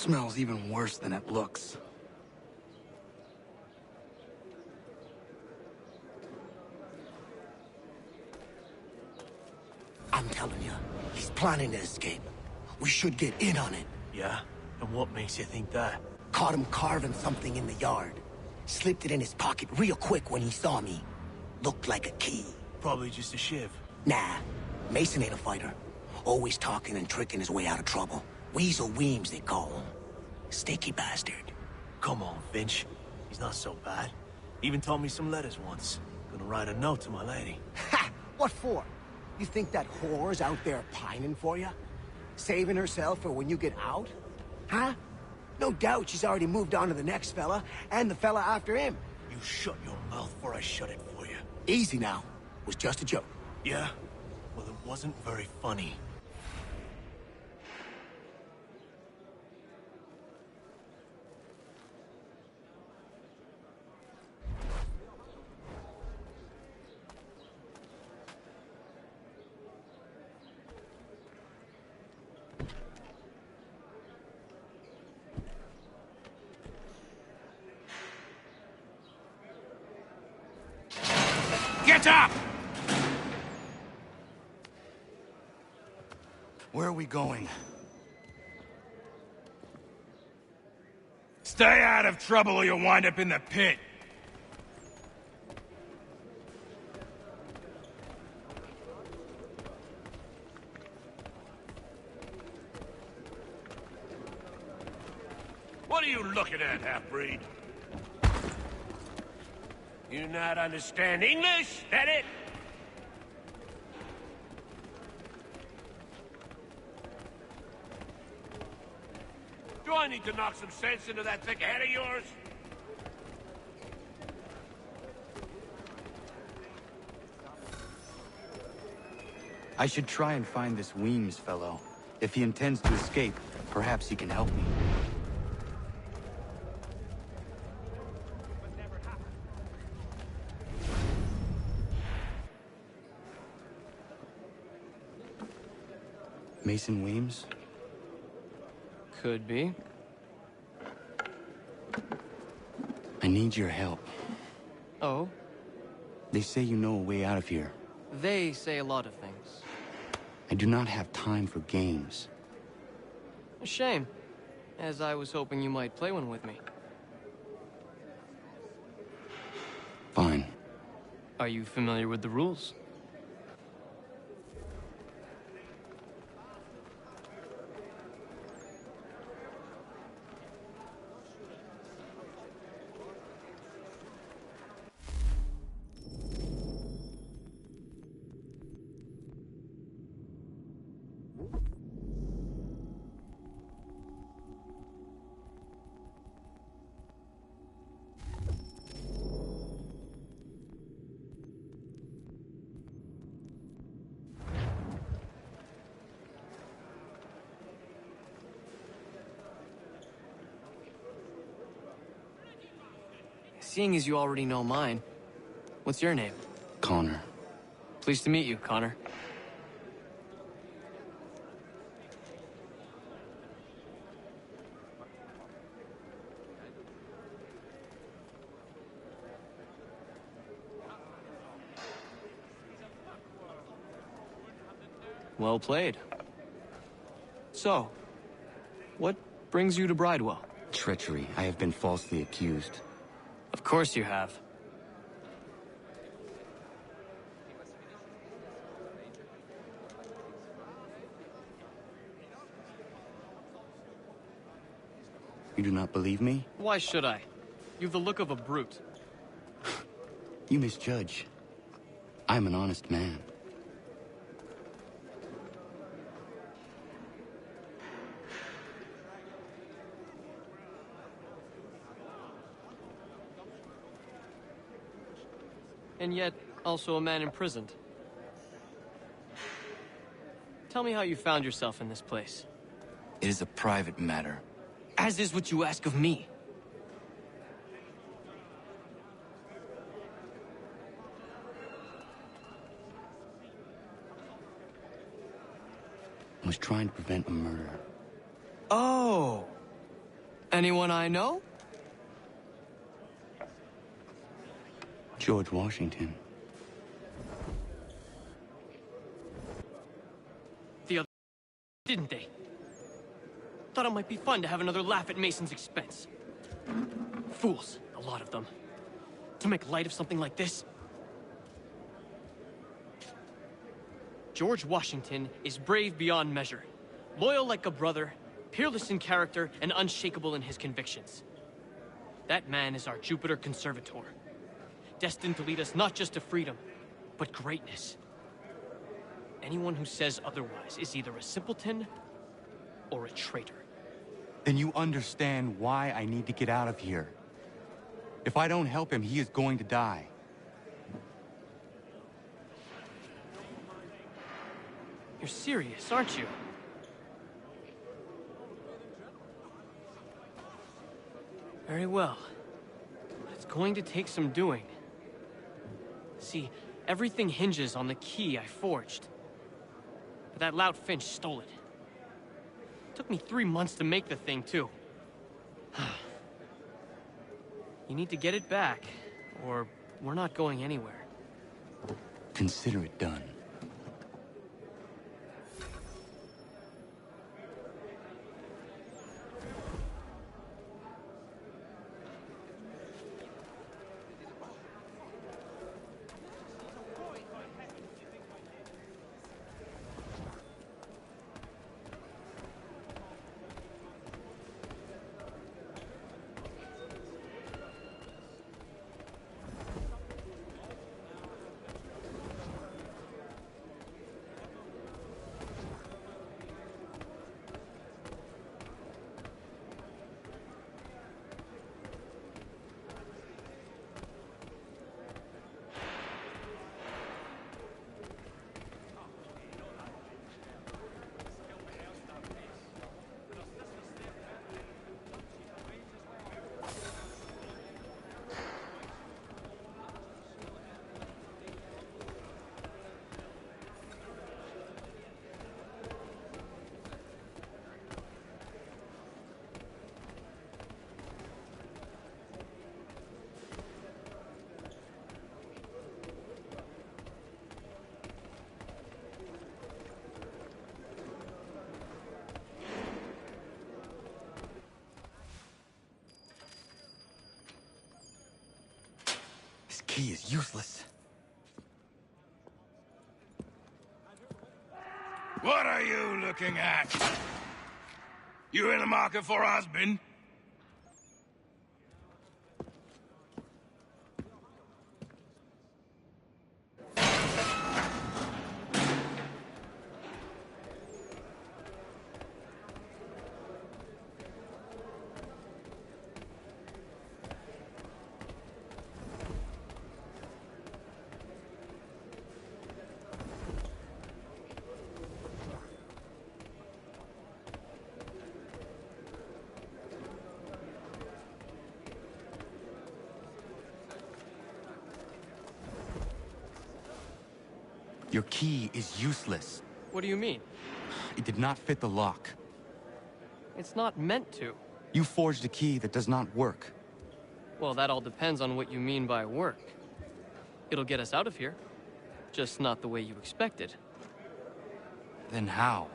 Smells even worse than it looks. I'm telling you, he's planning to escape. We should get in on it. Yeah? And what makes you think that? Caught him carving something in the yard. Slipped it in his pocket real quick when he saw me. Looked like a key. Probably just a shiv. Nah, Mason ain't a fighter. Always talking and tricking his way out of trouble. Weasel Weems, they call him. Sticky bastard. Come on, Finch. He's not so bad. Even taught me some letters once. Gonna write a note to my lady. Ha! What for? You think that whore's out there pining for you? Saving herself for when you get out? Huh? No doubt she's already moved on to the next fella, and the fella after him. You shut your mouth before I shut it for you. Easy now. It was just a joke. Yeah? Well, it wasn't very funny. Get up! Where are we going? Stay out of trouble or you'll wind up in the pit. What are you looking at, half-breed? You not understand English, that it? Do I need to knock some sense into that thick head of yours? I should try and find this Weems fellow. If he intends to escape, perhaps he can help me. Mason Weems? Could be. I need your help. Oh? They say you know a way out of here. They say a lot of things. I do not have time for games. A shame, as I was hoping you might play one with me. Fine. Are you familiar with the rules? Seeing as you already know mine, what's your name? Connor. Pleased to meet you, Connor. Well played. So, what brings you to Bridewell? Treachery. I have been falsely accused. Of course you have. You do not believe me? Why should I? You've the look of a brute. You misjudge. I'm an honest man. And yet, also a man imprisoned. Tell me how you found yourself in this place. It is a private matter. As is what you ask of me. I was trying to prevent a murder. Oh! Anyone I know? George Washington. The other didn't they? Thought it might be fun to have another laugh at Mason's expense. Fools, a lot of them. To make light of something like this. George Washington is brave beyond measure, loyal like a brother, peerless in character, and unshakable in his convictions. That man is our Jupiter Conservator, destined to lead us not just to freedom, but greatness. Anyone who says otherwise is either a simpleton or a traitor. Then you understand why I need to get out of here. If I don't help him, he is going to die. You're serious, aren't you? Very well. But it's going to take some doing. See, everything hinges on the key I forged. But that lout Finch stole it. Took me 3 months to make the thing, too. You need to get it back, or we're not going anywhere. Consider it done. This key is useless. What are you looking at? You in the market for a husband? Your key is useless. What do you mean? It did not fit the lock. It's not meant to. You forged a key that does not work. Well, that all depends on what you mean by work. It'll get us out of here. Just not the way you expected. Then how?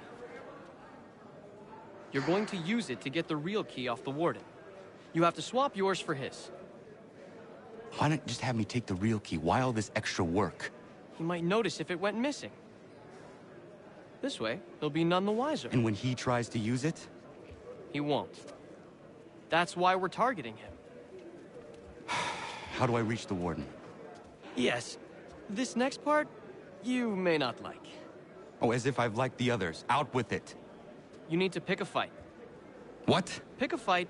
You're going to use it to get the real key off the warden. You have to swap yours for his. Why not just have me take the real key? Why all this extra work? He might notice if it went missing. This way, he'll be none the wiser. And when he tries to use it? He won't. That's why we're targeting him. How do I reach the warden? Yes. This next part, you may not like. Oh, as if I've liked the others. Out with it. You need to pick a fight. What? Pick a fight,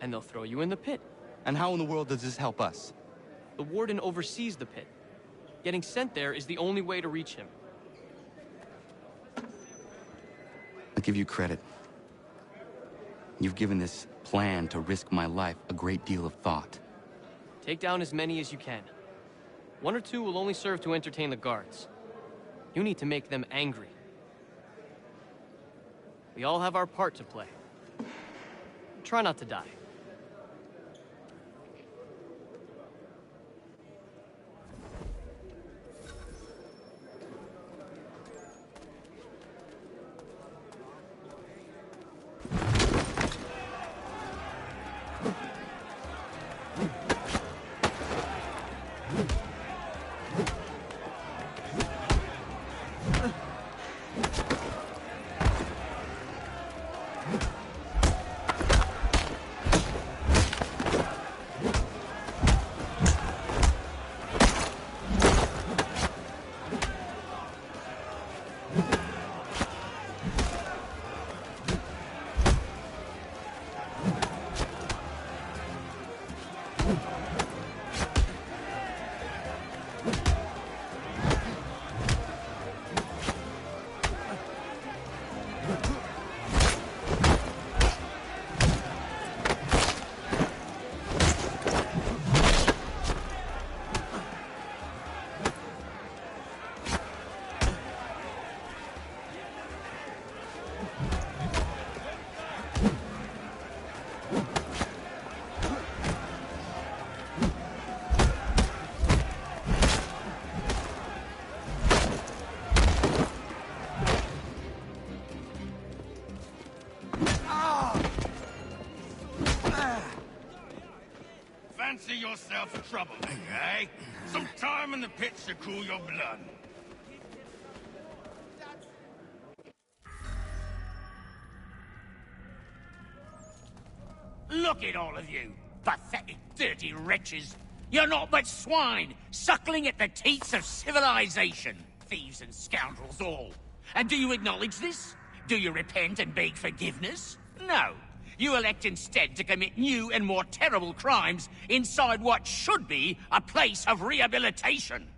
and they'll throw you in the pit. And how in the world does this help us? The warden oversees the pit. Getting sent there is the only way to reach him. I'll give you credit. You've given this plan to risk my life a great deal of thought. Take down as many as you can. 1 or 2 will only serve to entertain the guards. You need to make them angry. We all have our part to play. Try not to die. yourself a troublemaker, eh? Some time in the pits to cool your blood. Look at all of you, pathetic, dirty wretches. You're not but swine, suckling at the teats of civilization. Thieves and scoundrels all. And do you acknowledge this? Do you repent and beg forgiveness? No. You elect instead to commit new and more terrible crimes inside what should be a place of rehabilitation.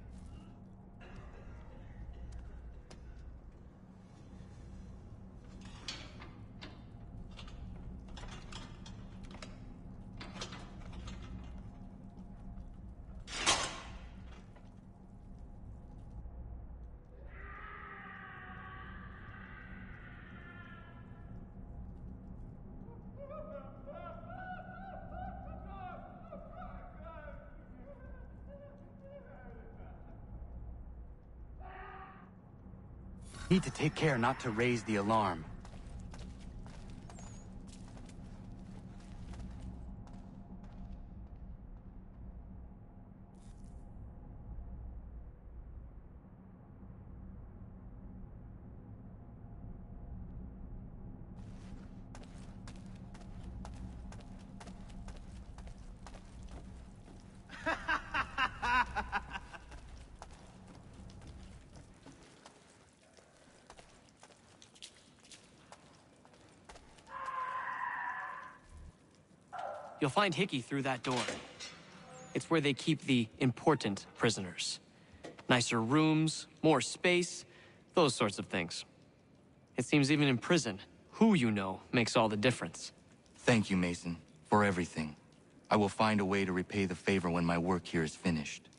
Need to take care not to raise the alarm. You'll find Hickey through that door. It's where they keep the important prisoners. Nicer rooms, more space, those sorts of things. It seems even in prison, who you know makes all the difference. Thank you, Mason, for everything. I will find a way to repay the favor when my work here is finished.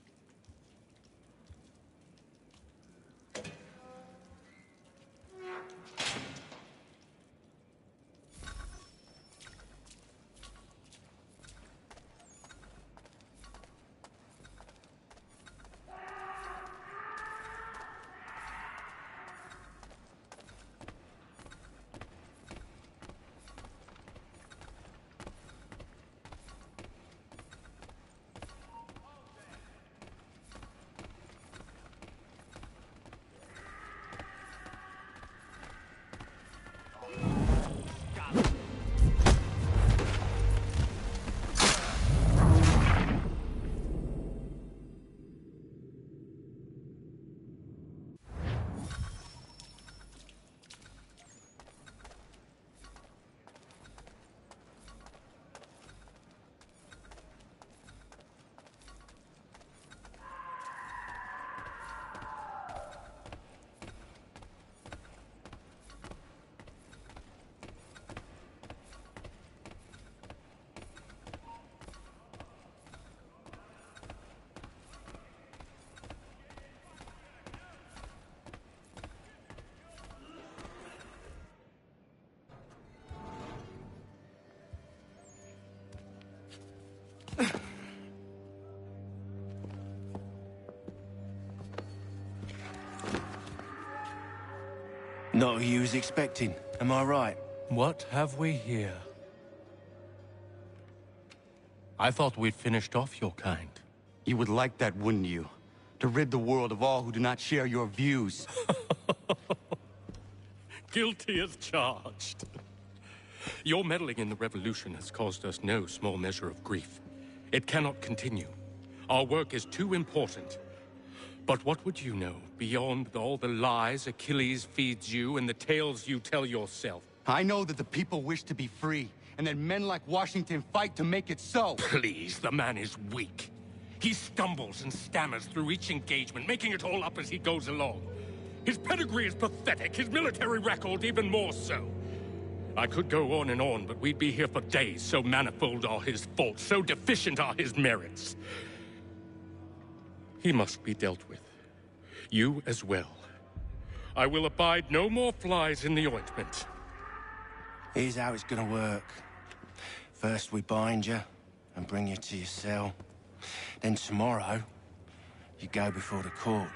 Not who you was expecting, am I right? What have we here? I thought we'd finished off your kind. You would like that, wouldn't you? To rid the world of all who do not share your views. Guilty as charged. Your meddling in the revolution has caused us no small measure of grief. It cannot continue. Our work is too important. But what would you know beyond all the lies Achilles feeds you and the tales you tell yourself? I know that the people wish to be free, and that men like Washington fight to make it so. Please, the man is weak. He stumbles and stammers through each engagement, making it all up as he goes along. His pedigree is pathetic, his military record even more so. I could go on and on, but we'd be here for days, so manifold are his faults, so deficient are his merits. He must be dealt with. You as well. I will abide no more flies in the ointment. Here's how it's gonna work. First we bind you and bring you to your cell. Then tomorrow, you go before the court,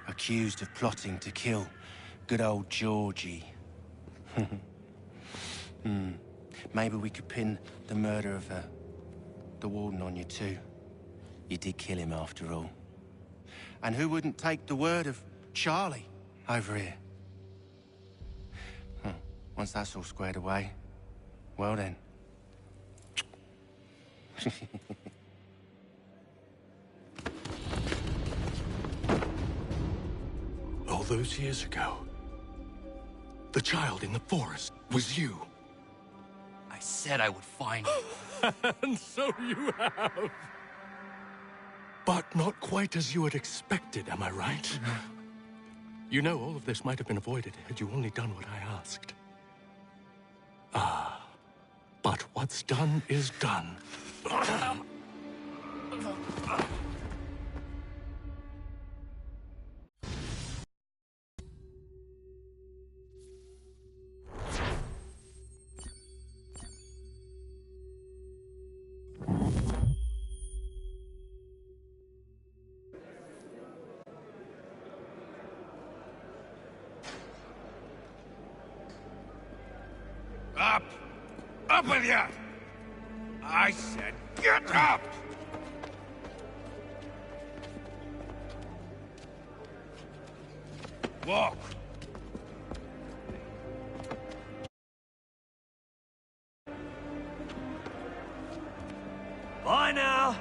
accused of plotting to kill good old Georgie. Maybe we could pin the murder of the warden on you too. You did kill him after all. And who wouldn't take the word of Charlie over here? Once that's all squared away, well then. All those years ago, the child in the forest was you. I said I would find you. And so you have. But not quite as you had expected, am I right? You know, all of this might have been avoided had you only done what I asked. Ah, but what's done is done. Up! Up with you! I said get up! Walk! Bye now.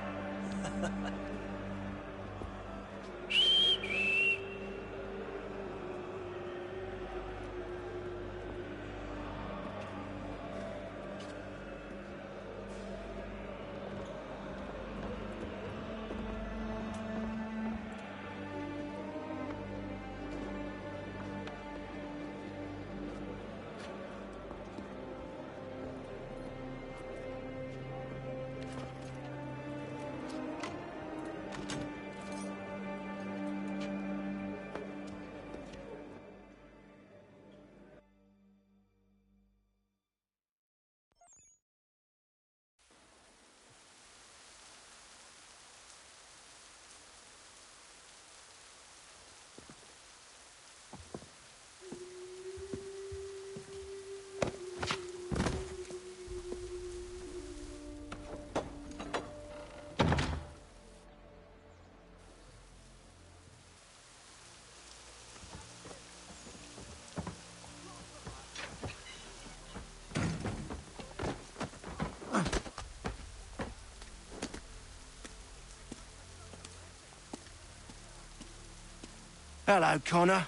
Hello, Connor.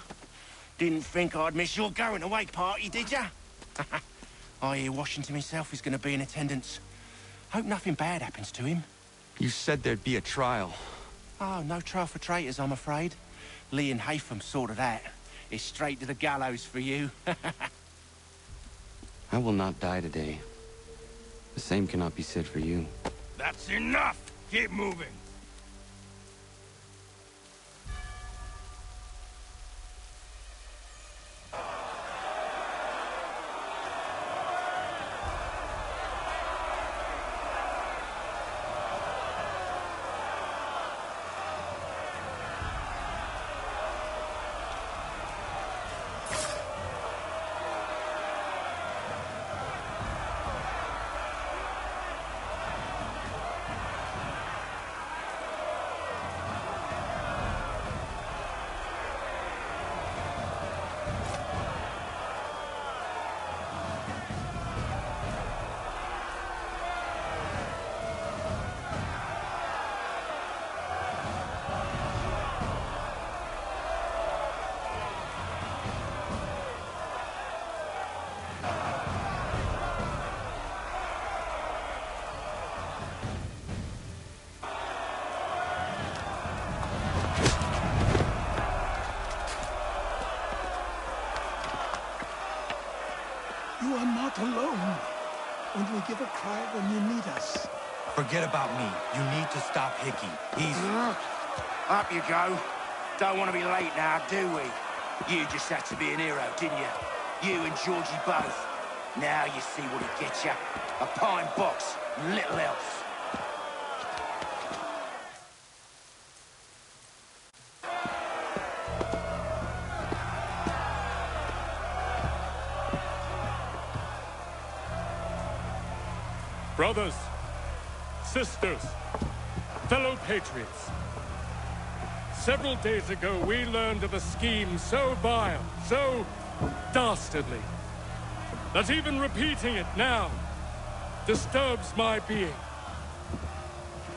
Didn't think I'd miss your going-away party, did ya? I hear Washington himself is going to be in attendance. Hope nothing bad happens to him. You said there'd be a trial. Oh, no trial for traitors, I'm afraid. Lee and Haytham sorted that. It's straight to the gallows for you. I will not die today. The same cannot be said for you. That's enough! Keep moving! You are not alone. Only give a cry when you need us. Forget about me. You need to stop Hickey. He's... Up you go. Don't want to be late now, do we? You just had to be an hero, didn't you? You and Georgie both. Now you see what he gets you. A pine box, little else. Brothers, sisters, Fellow patriots, several days ago we learned of a scheme so vile, so dastardly, that even repeating it now disturbs my being.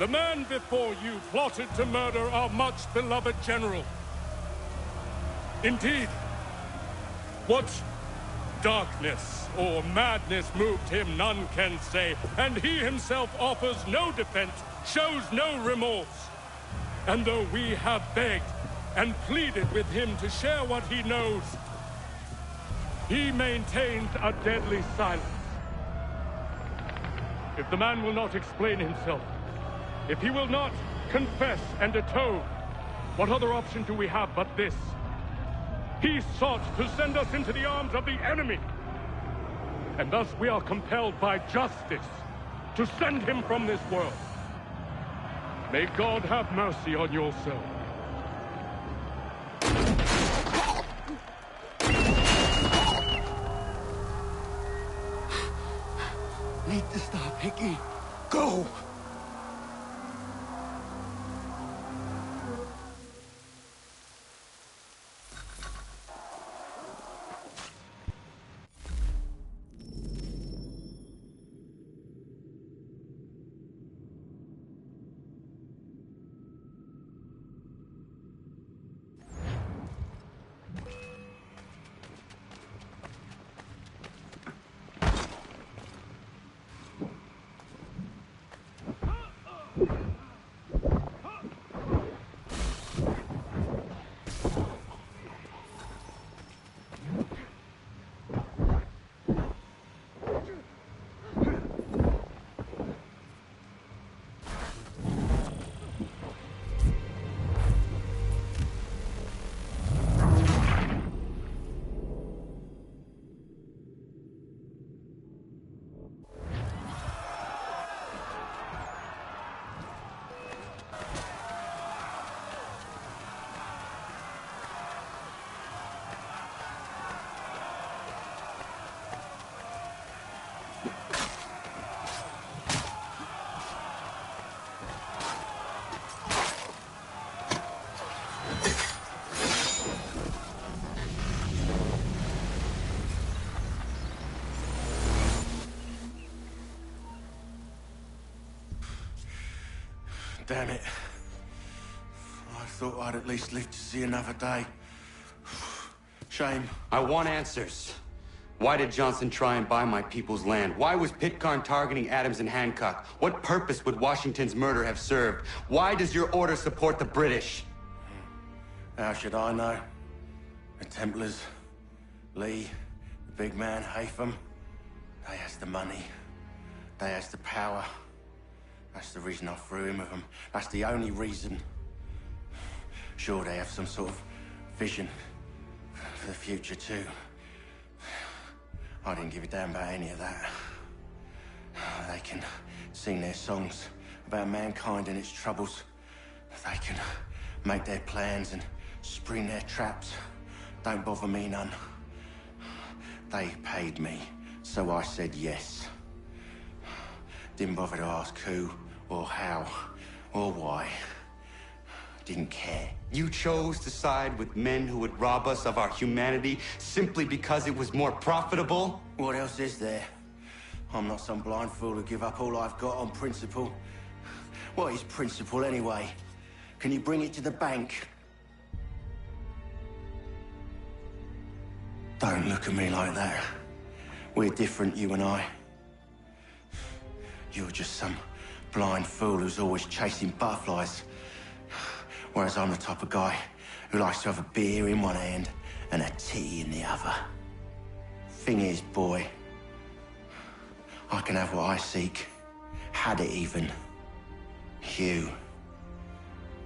The man before you plotted to murder our much-beloved general. Indeed, what darkness or madness moved him, none can say, and he himself offers no defense, shows no remorse. And though we have begged and pleaded with him to share what he knows, he maintains a deadly silence. If the man will not explain himself, if he will not confess and atone, what other option do we have but this? He sought to send us into the arms of the enemy. And thus we are compelled by justice to send him from this world. May God have mercy on your soul. Need to stop, Hickey. Go! Damn it. I thought I'd at least live to see another day. Shame. I want answers. Why did Johnson try and buy my people's land? Why was Pitcairn targeting Adams and Hancock? What purpose would Washington's murder have served? Why does your order support the British? How should I know? The Templars, Lee, the big man, Haytham, they has the money. They has the power. That's the reason I threw in with them. That's the only reason. Sure, they have some sort of vision for the future, too. I didn't give a damn about any of that. They can sing their songs about mankind and its troubles. They can make their plans and spring their traps. Don't bother me none. They paid me, so I said yes. Didn't bother to ask who, or how, or why. Didn't care. You chose to side with men who would rob us of our humanity simply because it was more profitable? What else is there? I'm not some blind fool to give up all I've got on principle. What is principle anyway? Can you bring it to the bank? Don't look at me like that. We're different, you and I. You're just some blind fool who's always chasing butterflies. Whereas I'm the type of guy who likes to have a beer in one hand and a tea in the other. Thing is, boy, I can have what I seek. Had it even.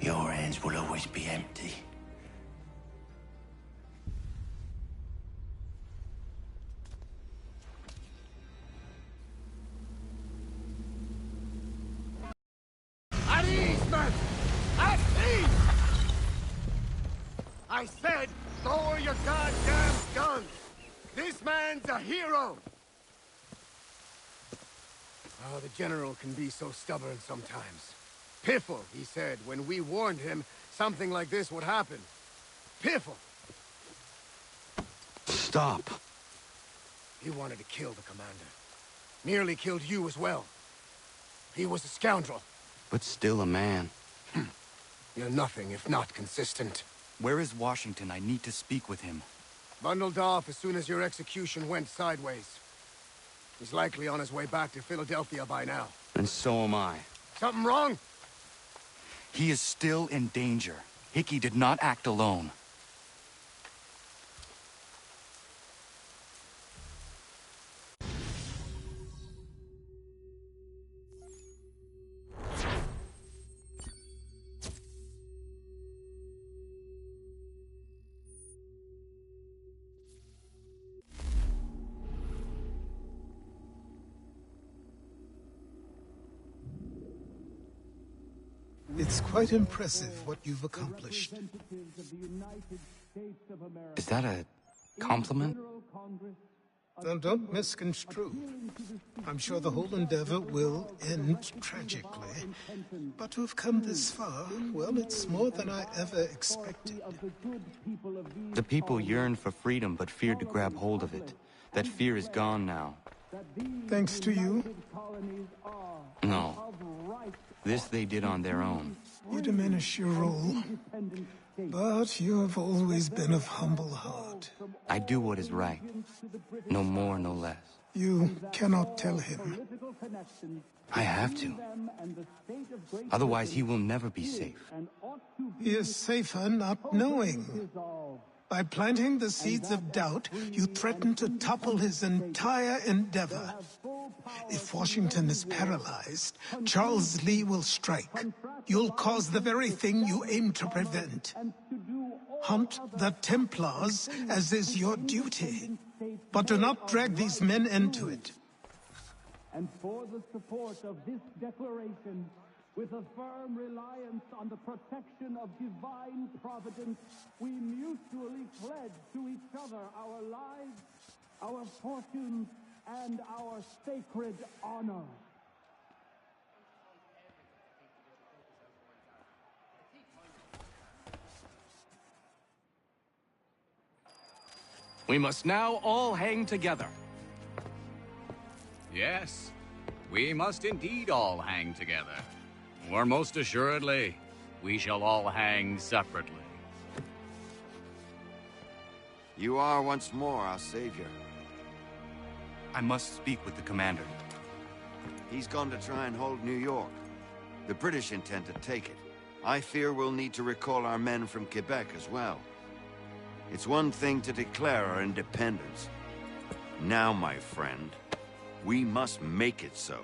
Your hands will always be empty. At ease, man! At ease! I said, lower your goddamn guns! This man's a hero! Oh, the General can be so stubborn sometimes. Piffle, he said, when we warned him something like this would happen. Piffle! Stop. He wanted to kill the commander. Nearly killed you as well. He was a scoundrel. But still a man. You're nothing if not consistent. Where is Washington? I need to speak with him. Bundled off as soon as your execution went sideways. He's likely on his way back to Philadelphia by now. And so am I. Something wrong? He is still in danger. Hickey did not act alone. It's quite impressive what you've accomplished. Is that a compliment? Now, don't misconstrue. I'm sure the whole endeavor will end tragically. But to have come this far, well, it's more than I ever expected. The people yearned for freedom but feared to grab hold of it. That fear is gone now. Thanks to you. No. This they did on their own. You diminish your role. But you have always been of humble heart. I do what is right. No more, no less. You cannot tell him. I have to. Otherwise, he will never be safe. He is safer not knowing. By planting the seeds of doubt, you threaten to topple his entire endeavor. If Washington is paralyzed, Charles Lee will strike. You'll cause the very thing you aim to prevent. Hunt the Templars, as is your duty. But do not drag these men into it. And for the support of this declaration, with a firm reliance on the protection of divine providence, we mutually pledge to each other our lives, our fortunes, and our sacred honor. We must now all hang together. Yes, we must indeed all hang together. Or most assuredly, we shall all hang separately. You are once more our savior. I must speak with the commander. He's gone to try and hold New York. The British intend to take it. I fear we'll need to recall our men from Quebec as well. It's one thing to declare our independence. Now, my friend, we must make it so.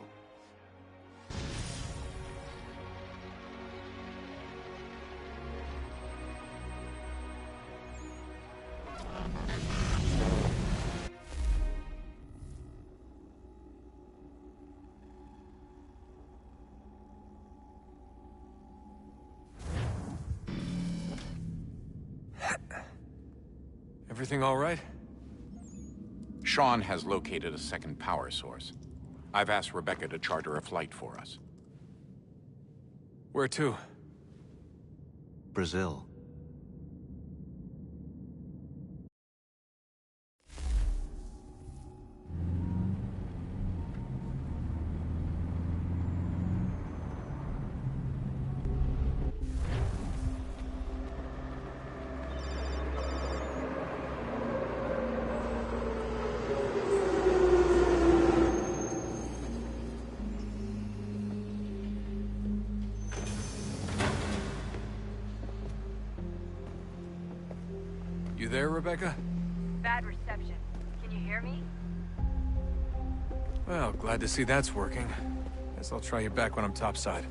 Everything all right? Sean has located a second power source. I've asked Rebecca to charter a flight for us. Where to? Brazil. You there, Rebecca? Bad reception. Can you hear me? Well, glad to see that's working. Guess I'll try you back when I'm topside.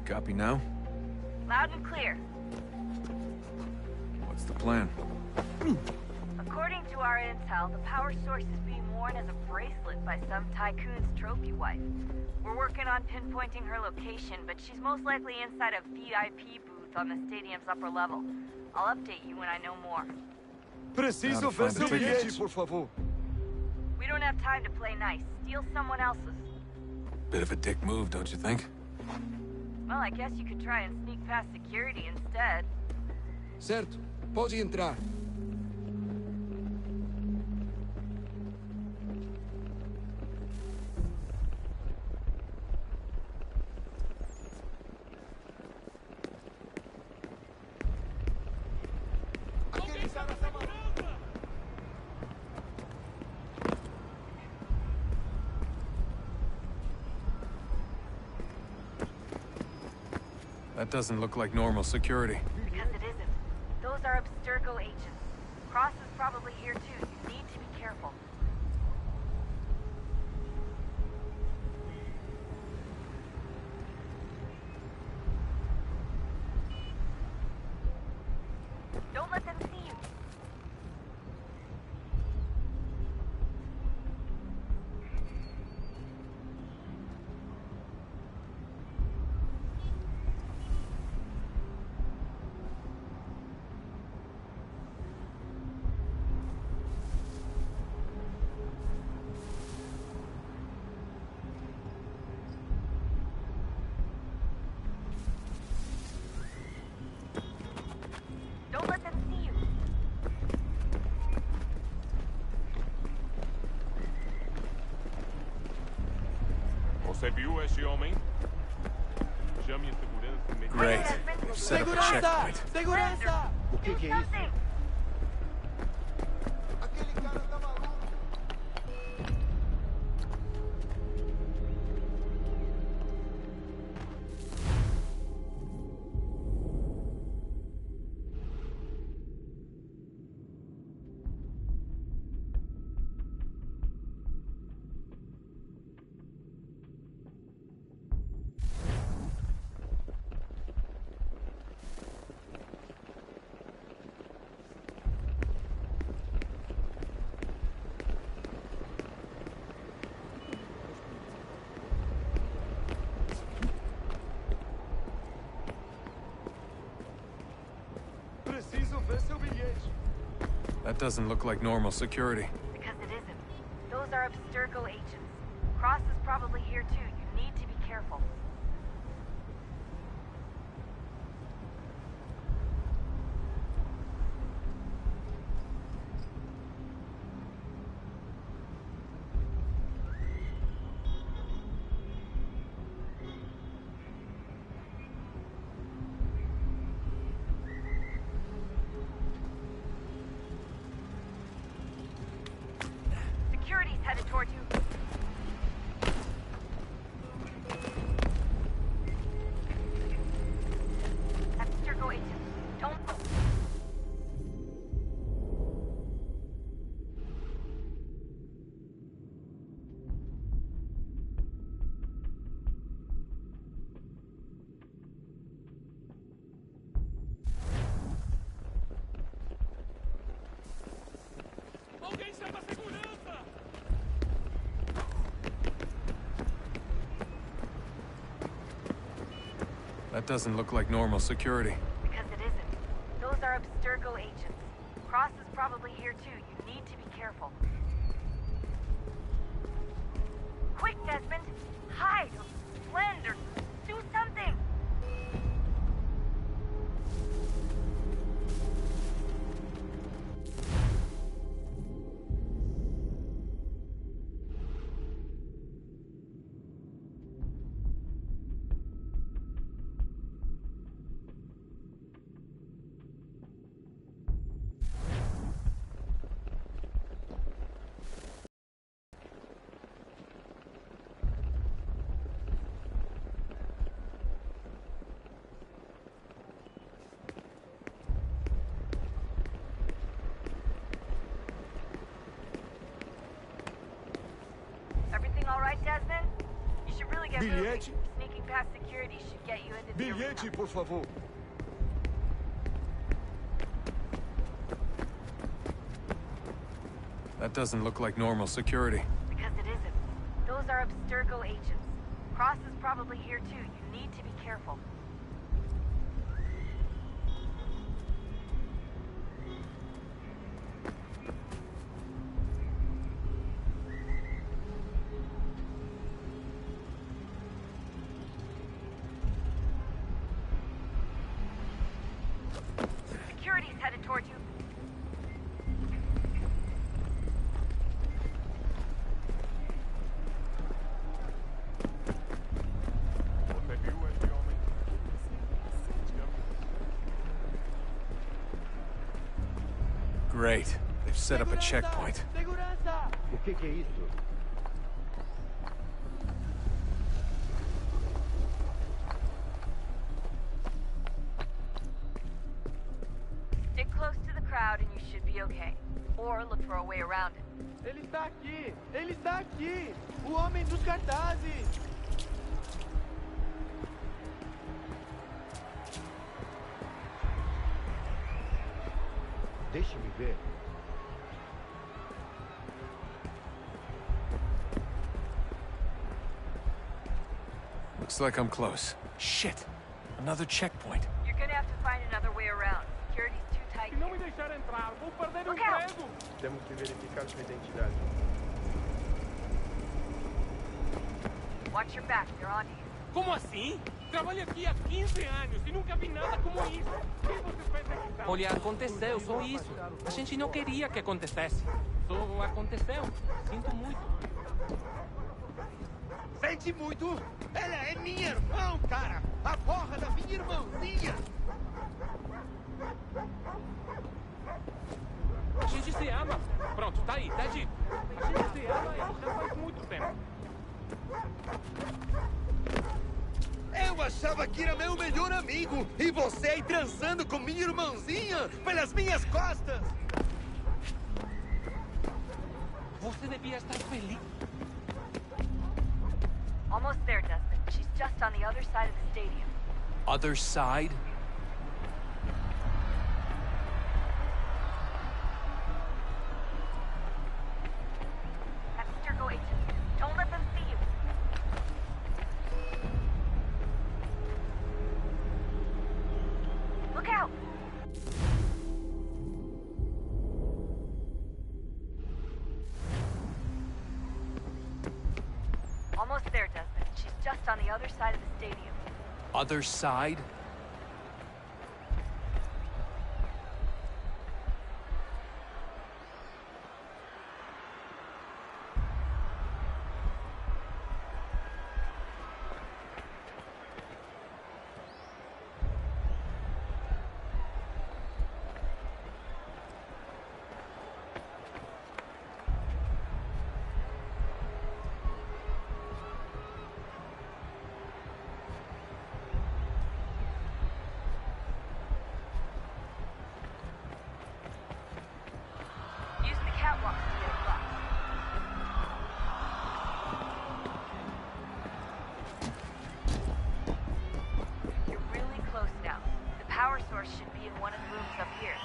Copy now? Loud and clear. What's the plan? According to our intel, the power source is being worn as a bracelet by some tycoon's trophy wife. We're working on pinpointing her location, but she's most likely inside a VIP booth on the stadium's upper level. I'll update you when I know more. Preciso ver seu bilhete, por favor. We don't have time to play nice. Steal someone else's. Bit of a dick move, don't you think? Well, I guess you could try and sneak past security instead. Certo. Pode entrar. That doesn't look like normal security. Because it isn't. Those are Abstergo agents. Cross is probably here too. You need to be careful. Don't let them see you. Don't let them see you. Você viu esse homem? Chame a segurança imediatamente. Great. We've set up a checkpoint. Segurança! O que é isso? Aquele cara tá maluco. Preciso ver seu bilhete. That doesn't look like normal security. Because it isn't. Those are Abstergo agents. Cross is probably here too. You need to be careful. Security's headed toward you. Abstergo agents. Don't... Alguém chama a segurança! That doesn't look like normal security. Because it isn't. Those are Abstergo agents. Cross is probably here too. You need to be careful. Quick, Desmond! Hide or blend or do something! get moving. Bilhete? Sneaking past security should get you into the arena. Bilhete, por favor. That doesn't look like normal security. Because it isn't. Those are Abstergo agents. Cross is probably here too. You need to be careful. Security's headed toward you. Você viu esse homem? Great. They've set up a checkpoint. O que é isso? Stick close to the crowd and you should be okay. Or look for a way around it. Ele está aqui! Ele está aqui! O homem dos cartazes! Deixe-me ver. Looks like I'm close. Shit! Another checkpoint. You're gonna have to find another way around. Security's too tight. Se não me deixar entrar, vou perder o Look out! emprego. Temos que verificar sua identidade. Watch your back, they're on to you. Como assim? Trabalho aqui há 15 anos e nunca vi nada como isso. Quem você pensa que está? Olha, aconteceu, só isso. A gente não queria que acontecesse. Só aconteceu. Sinto muito. Sente muito? Ela é minha irmã, cara! A porra da minha irmãzinha! A gente se ama. Pronto, tá aí, tá dito. A gente se ama e já faz muito tempo. Eu achava que era meu melhor amigo! E você aí transando com minha irmãzinha pelas minhas costas! Você devia estar feliz. Almost there, Desmond. She's just on the other side of the stadium. Other side? Abstergo agents. Don't let them see you. Look out! Almost there, Desmond. She's just on the other side of the stadium. Other side? Use the catwalk to get across. You're really close now. The power source should be in one of the rooms up here.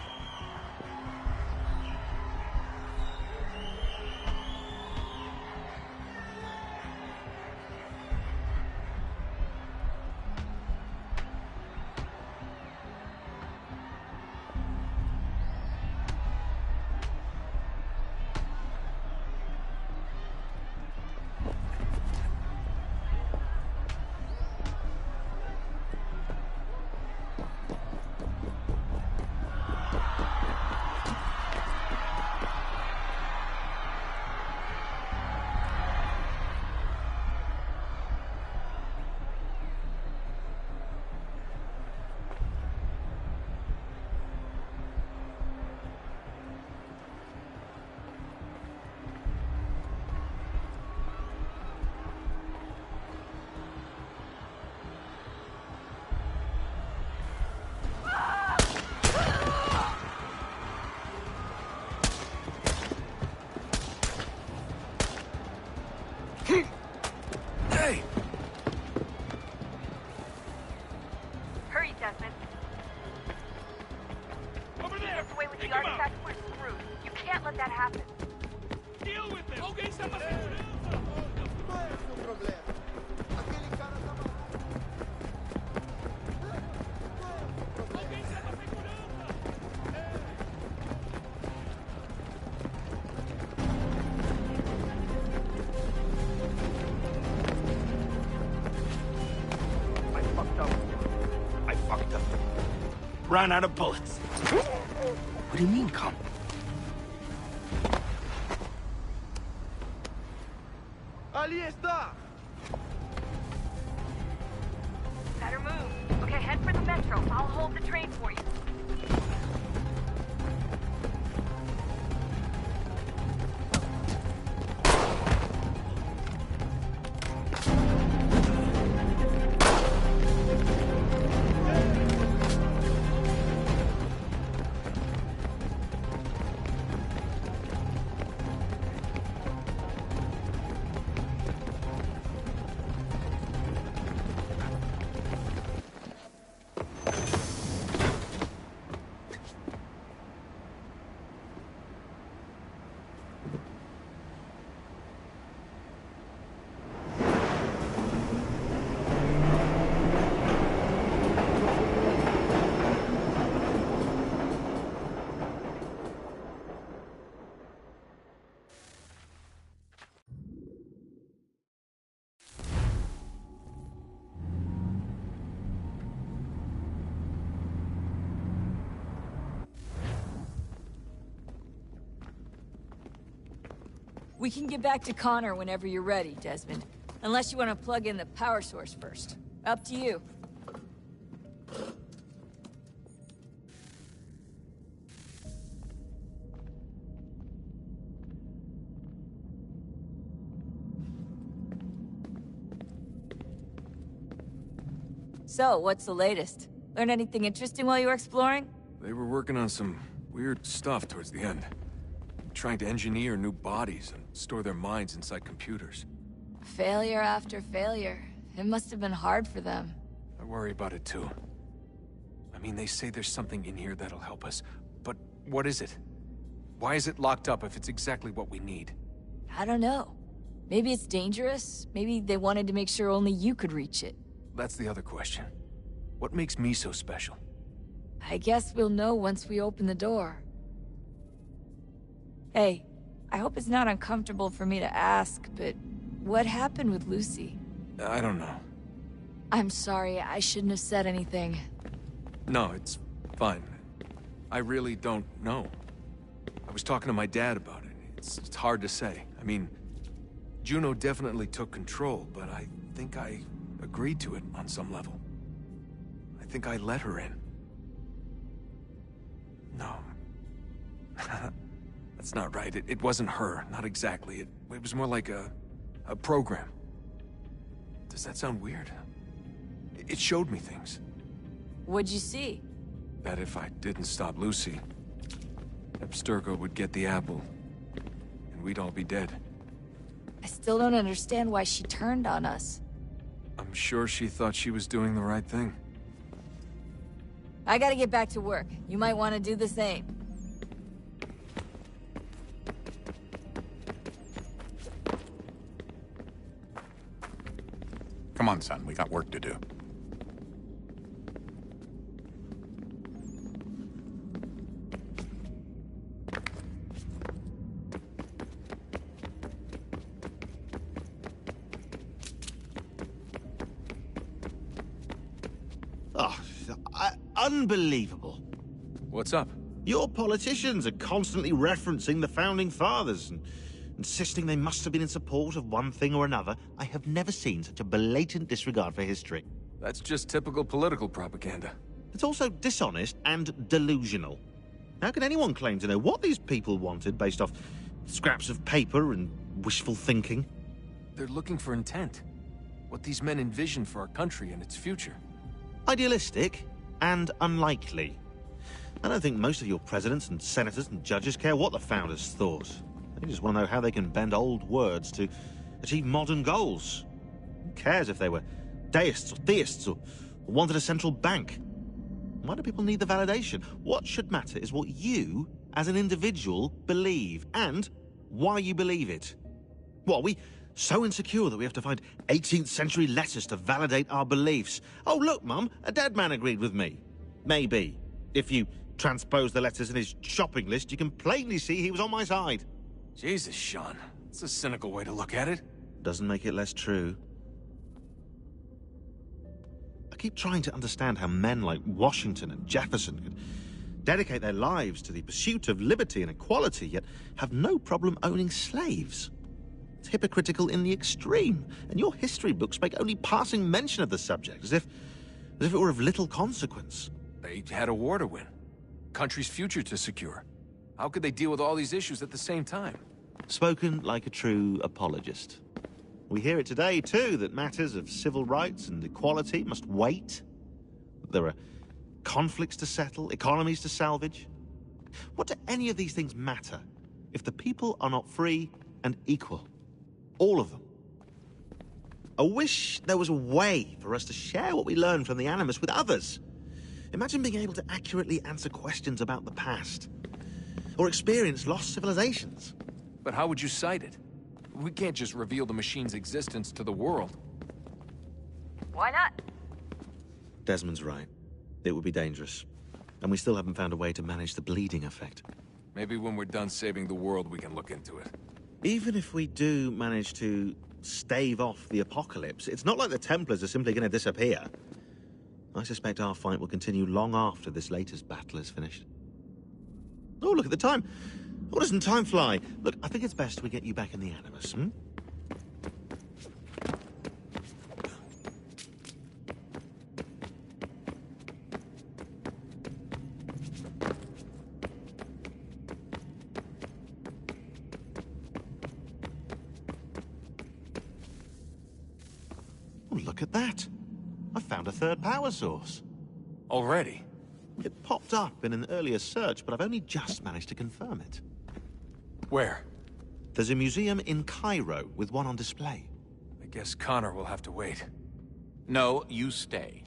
Hey! Ran out of bullets. What do you mean, come? Ali está! Better move. Okay, head for the metro. I'll hold the train for you. We can get back to Connor whenever you're ready, Desmond. Unless you want to plug in the power source first. Up to you. So, what's the latest? Learn anything interesting while you were exploring? They were working on some weird stuff towards the end. Trying to engineer new bodies and store their minds inside computers. Failure after failure. It must have been hard for them. I worry about it too. I mean, they say there's something in here that'll help us, but what is it? Why is it locked up if it's exactly what we need? I don't know. Maybe it's dangerous. Maybe they wanted to make sure only you could reach it. That's the other question. What makes me so special? I guess we'll know once we open the door. Hey, I hope it's not uncomfortable for me to ask, but what happened with Lucy? I don't know. I'm sorry, I shouldn't have said anything. No, it's fine. I really don't know. I was talking to my dad about it. It's hard to say. I mean, Juno definitely took control, but I think I agreed to it on some level. I think I let her in. No. That's not right. It wasn't her. Not exactly. It was more like a program. Does that sound weird? It showed me things. What'd you see? That if I didn't stop Lucy, Abstergo would get the apple, and we'd all be dead. I still don't understand why she turned on us. I'm sure she thought she was doing the right thing. I gotta get back to work. You might want to do the same. Come on, son. We got work to do. Oh, unbelievable. What's up? Your politicians are constantly referencing the Founding Fathers and insisting they must have been in support of one thing or another. I have never seen such a blatant disregard for history. That's just typical political propaganda. It's also dishonest and delusional. How can anyone claim to know what these people wanted based off scraps of paper and wishful thinking? They're looking for intent. What these men envision for our country and its future. Idealistic and unlikely. I don't think most of your presidents and senators and judges care what the founders thought. They just want to know how they can bend old words to achieve modern goals. Who cares if they were deists or theists or wanted a central bank? Why do people need the validation? What should matter is what you, as an individual, believe, and why you believe it. What, are we so insecure that we have to find 18th century letters to validate our beliefs? Oh, look, Mum, a dead man agreed with me. Maybe. If you transpose the letters in his shopping list, you can plainly see he was on my side. Jesus, Sean. It's a cynical way to look at it. Doesn't make it less true. keep trying to understand how men like Washington and Jefferson could dedicate their lives to the pursuit of liberty and equality, yet have no problem owning slaves. It's hypocritical in the extreme, and your history books make only passing mention of the subject, as if it were of little consequence. They had a war to win, country's future to secure. How could they deal with all these issues at the same time? Spoken like a true apologist. We hear it today, too, that matters of civil rights and equality must wait. There are conflicts to settle, economies to salvage. What do any of these things matter if the people are not free and equal? All of them. I wish there was a way for us to share what we learn from the Animus with others. Imagine being able to accurately answer questions about the past, or experience lost civilizations. But how would you cite it? We can't just reveal the machine's existence to the world. Why not? Desmond's right. It would be dangerous. And we still haven't found a way to manage the bleeding effect. Maybe when we're done saving the world, we can look into it. Even if we do manage to stave off the apocalypse, it's not like the Templars are simply going to disappear. I suspect our fight will continue long after this latest battle is finished. Oh, look at the time. Oh, doesn't time fly? Look, I think it's best we get you back in the Animus, hmm? Oh, look at that. I found a third power source. Already? It popped up in an earlier search, but I've only just managed to confirm it. Where? There's a museum in Cairo with one on display. I guess Connor will have to wait. No, you stay.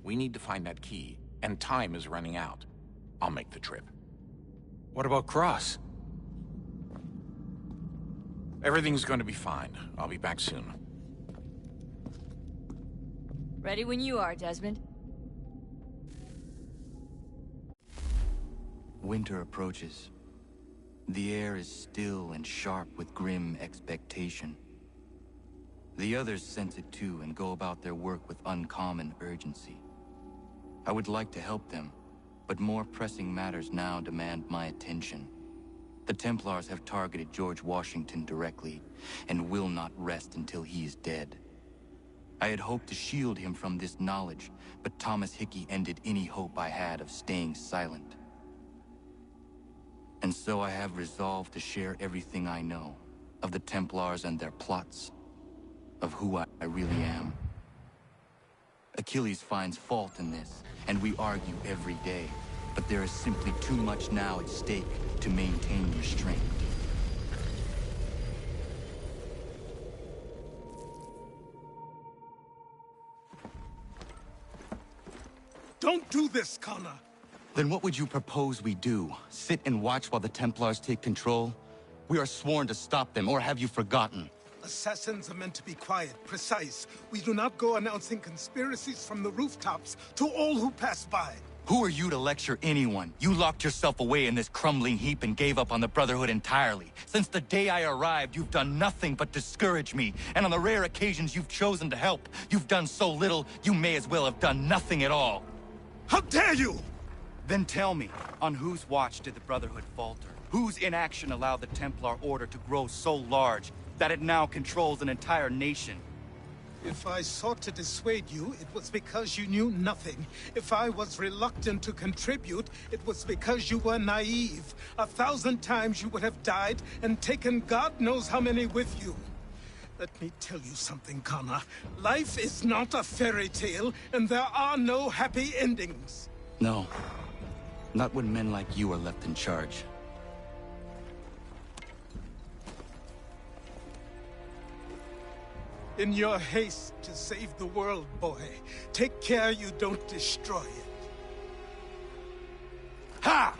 We need to find that key, and time is running out. I'll make the trip. What about Cross? Everything's going to be fine. I'll be back soon. Ready when you are, Desmond. Winter approaches. The air is still and sharp with grim expectation. The others sense it too and go about their work with uncommon urgency. I would like to help them, but more pressing matters now demand my attention. The Templars have targeted George Washington directly, and will not rest until he is dead. I had hoped to shield him from this knowledge, but Thomas Hickey ended any hope I had of staying silent. And so I have resolved to share everything I know of the Templars and their plots, of who I really am. Achilles finds fault in this, and we argue every day, but there is simply too much now at stake to maintain restraint. Don't do this, Connor! Then what would you propose we do? Sit and watch while the Templars take control? We are sworn to stop them, or have you forgotten? Assassins are meant to be quiet, precise. We do not go announcing conspiracies from the rooftops to all who pass by. Who are you to lecture anyone? You locked yourself away in this crumbling heap and gave up on the Brotherhood entirely. Since the day I arrived, you've done nothing but discourage me. And on the rare occasions you've chosen to help, you've done so little, you may as well have done nothing at all. How dare you! Then tell me, on whose watch did the Brotherhood falter? Whose inaction allowed the Templar Order to grow so large that it now controls an entire nation? If I sought to dissuade you, it was because you knew nothing. If I was reluctant to contribute, it was because you were naive. 1,000 times you would have died and taken God knows how many with you. Let me tell you something, Connor. Life is not a fairy tale, and there are no happy endings. No. Not when men like you are left in charge. In your haste to save the world, boy, take care you don't destroy it. Ha!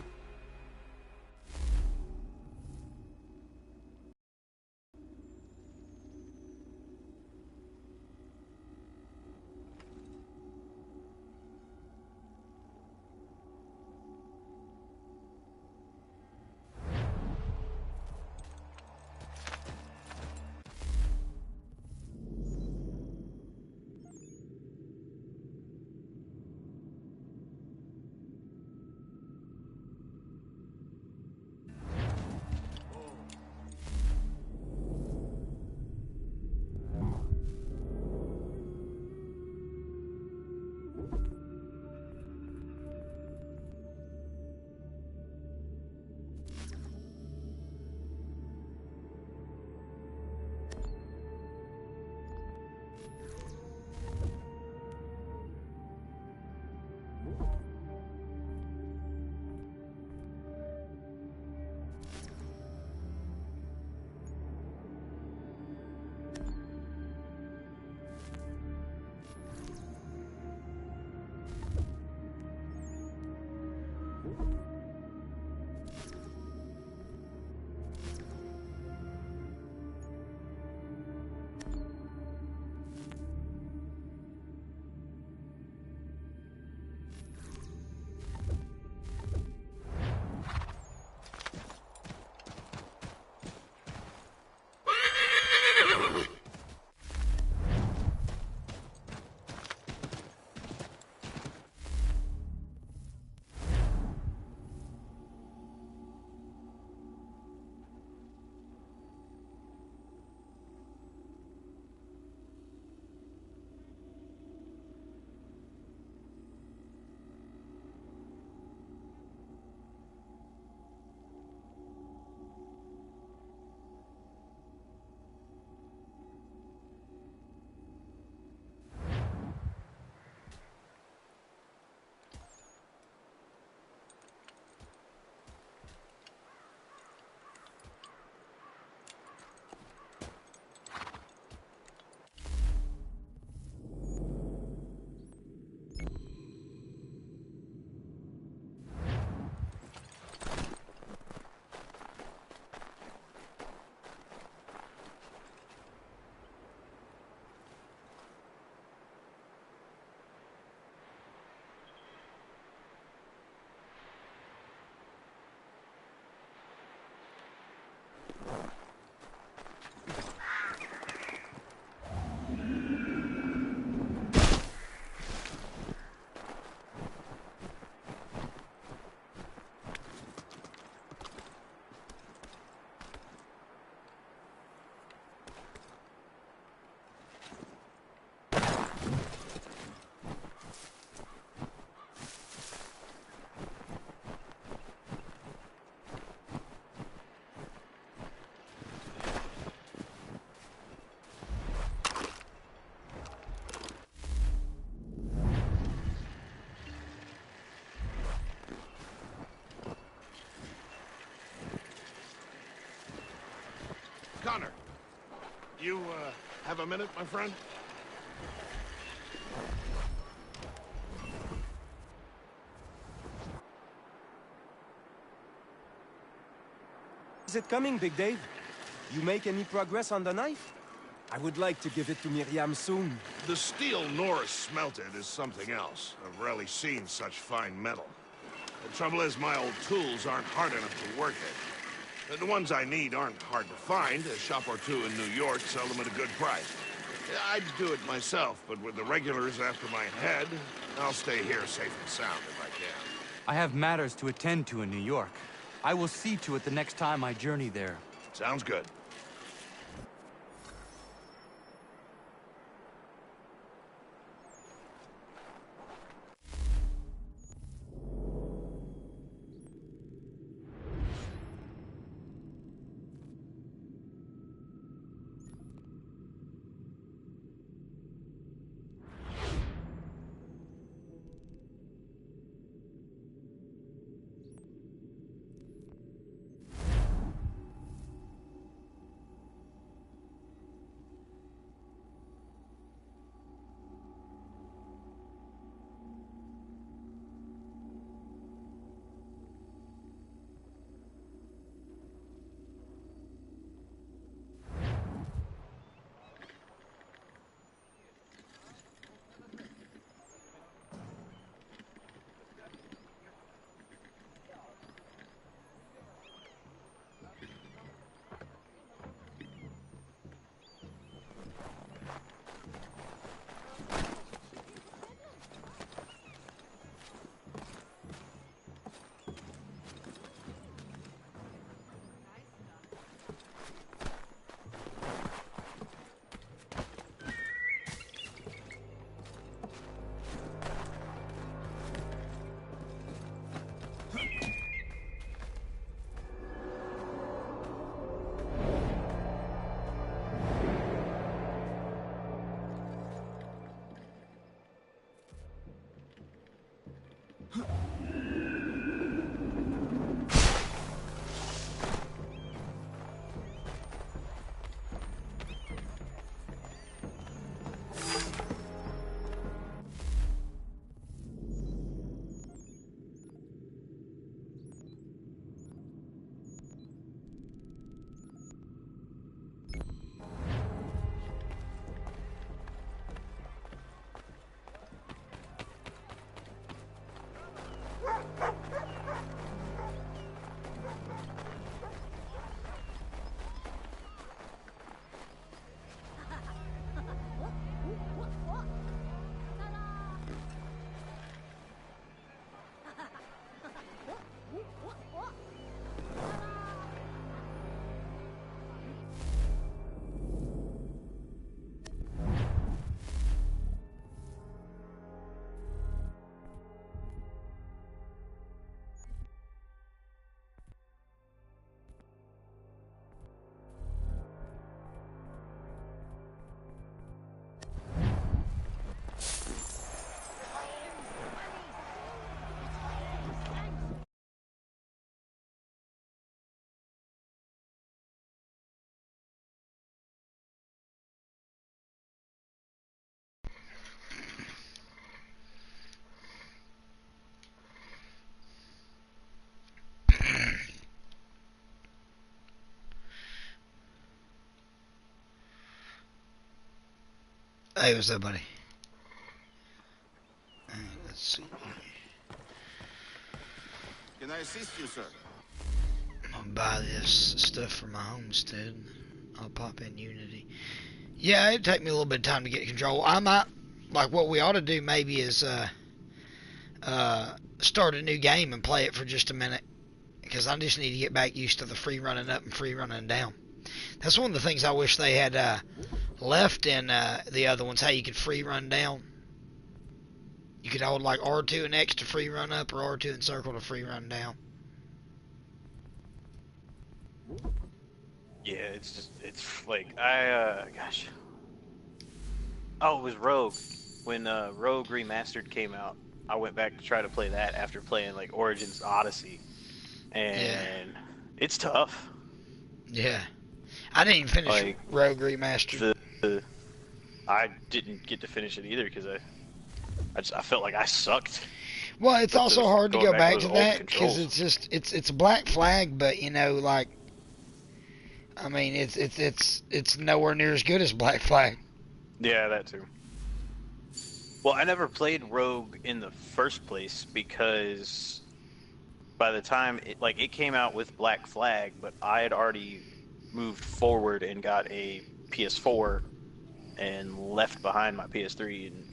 You, have a minute, my friend? Is it coming, Big Dave? You make any progress on the knife? I would like to give it to Miriam soon. The steel Norris smelted is something else. I've rarely seen such fine metal. The trouble is, my old tools aren't hard enough to work it. The ones I need aren't hard to find. A shop or two in New York sell them at a good price. I'd do it myself, but with the regulars after my head, I'll stay here safe and sound if I can. I have matters to attend to in New York. I will see to it the next time I journey there. Sounds good. Hey, what's up, buddy? Let's see. Can I assist you, sir? I'll buy this stuff for my homestead. I'll pop in Unity. Yeah, it'd take me a little bit of time to get control. I might, like, what we ought to do maybe is start a new game and play it for just a minute, because I just need to get back used to the free running up and free running down. That's one of the things I wish they had left in the other ones, how you could free run down. You could hold like R2 and X to free run up, or R2 and circle to free run down. Yeah, it's like, gosh. Oh, it was Rogue. When Rogue Remastered came out, I went back to try to play that after playing like Origins Odyssey. And it's tough. Yeah. I didn't even finish Like, Rogue Remastered. I didn't get to finish it either because I felt like I sucked. Well, it's But also hard to go back to those old that because controls. it's Black Flag, but you know, like, I mean, it's nowhere near as good as Black Flag. Yeah, that too. Well, I never played Rogue in the first place because by the time it came out with Black Flag, but I had already moved forward and got a PS4 and left behind my PS3 and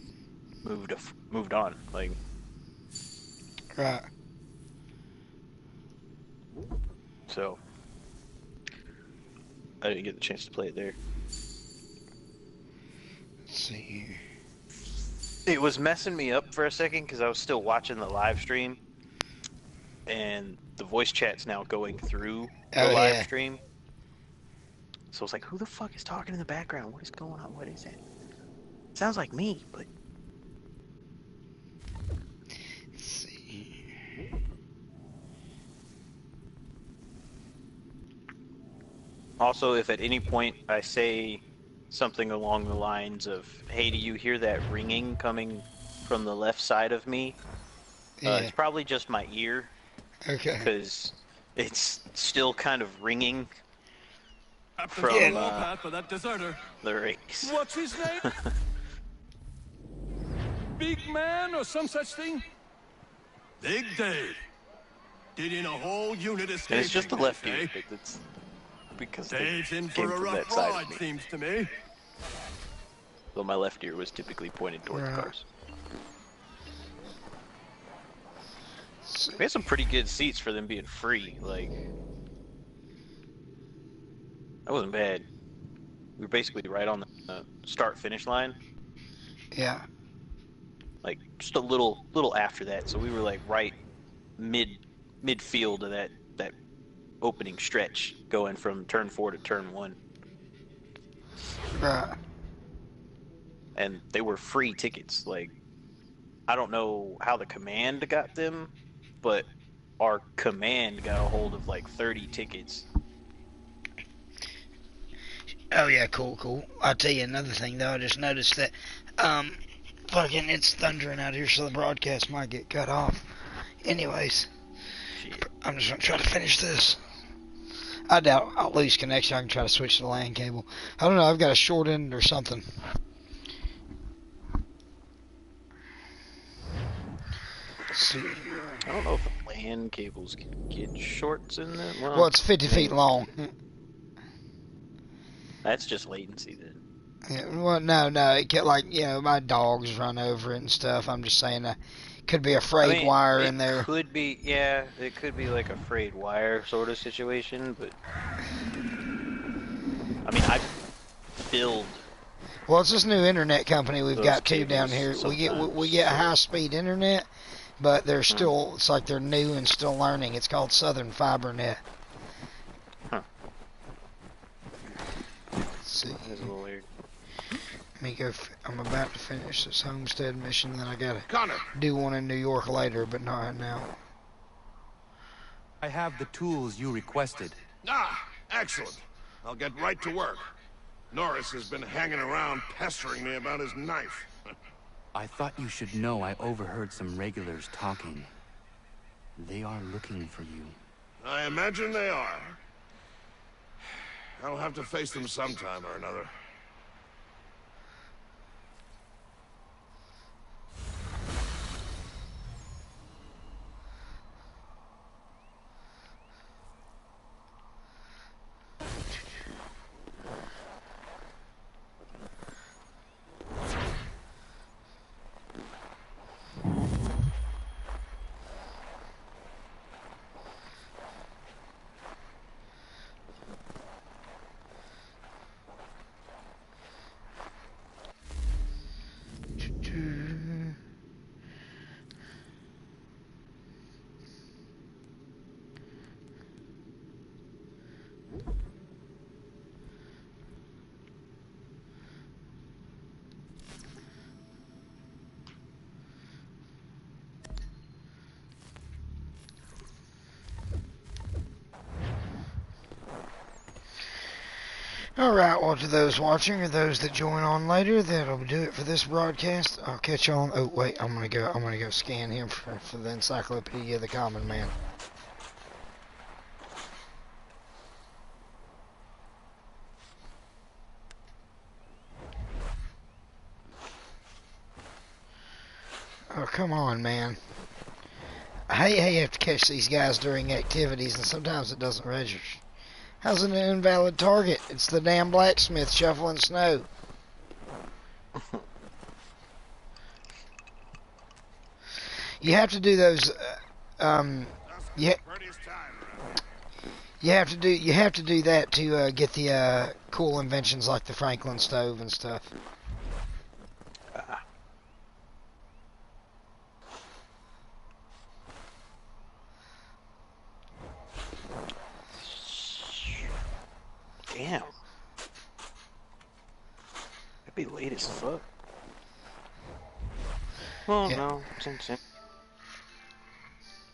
moved on. Like, Right. so I didn't get the chance to play it there. Let's see here. It was messing me up for a second because I was still watching the live stream, and the voice chat's now going through the live stream. So it's like, who the fuck is talking in the background? What is going on? What is it? Sounds like me, but. Let's see. Also, if at any point I say something along the lines of, hey, do you hear that ringing coming from the left side of me? It's probably just my ear. Okay. Because it's still kind of ringing from for that deserter. the race. What's his name? Big Man or some such thing? Big Dave. Did in a whole unit escape? And it's just the left ear. It's because Dave's in came for a from rough that side ride, of me. seems to me. Though my left ear was typically pointed towards the cars. We had some pretty good seats for them being free. Like, that wasn't bad. We were basically right on the start-finish line. Yeah. Like, just a little after that. So we were like right midfield of that opening stretch, going from turn 4 to turn 1. Right. And they were free tickets. Like, I don't know how the command got them, but our command got a hold of like 30 tickets. Oh yeah, cool. I'll tell you another thing though. I just noticed that, fucking it's thundering out here, so the broadcast might get cut off. Anyways, I'm just gonna try to finish this. I doubt I'll lose connection. I can try to switch to the LAN cable. I don't know. I've got a short end or something. Let's see. I don't know if the LAN cables can get shorts in them. Well, it's 50 feet long. That's just latency then. Yeah, well, no, it get like, you know, my dogs run over it and stuff. I'm just saying, could be a frayed wire in there. It could be, yeah, it could be like a frayed wire sort of situation, but I mean, I build. Well, it's this new internet company we've those got too down cables here. We get high speed internet, but they're still, it's like they're new and still learning. It's called Southern FiberNet. Huh. Let's see. That's a little weird. Let me go. I'm about to finish this homestead mission, and then I gotta Connor. do one in New York later, but not right now. I have the tools you requested. Ah, excellent. I'll get right to work. Norris has been hanging around pestering me about his knife. I thought you should know I overheard some regulars talking. They are looking for you. I imagine they are. I'll have to face them sometime or another. Alright, well, to those watching or those that join on later, that'll do it for this broadcast. I'll catch you on. Oh, wait, I'm gonna go scan him for the Encyclopedia of the Common Man. Oh, come on, man. I hate how you have to catch these guys during activities, and sometimes it doesn't register. How's it an invalid target? It's the damn blacksmith shoveling snow. You have to do those. You have to do that to get the cool inventions like the Franklin stove and stuff. Damn. It'd be late as fuck. Oh Yeah. no, it's insane.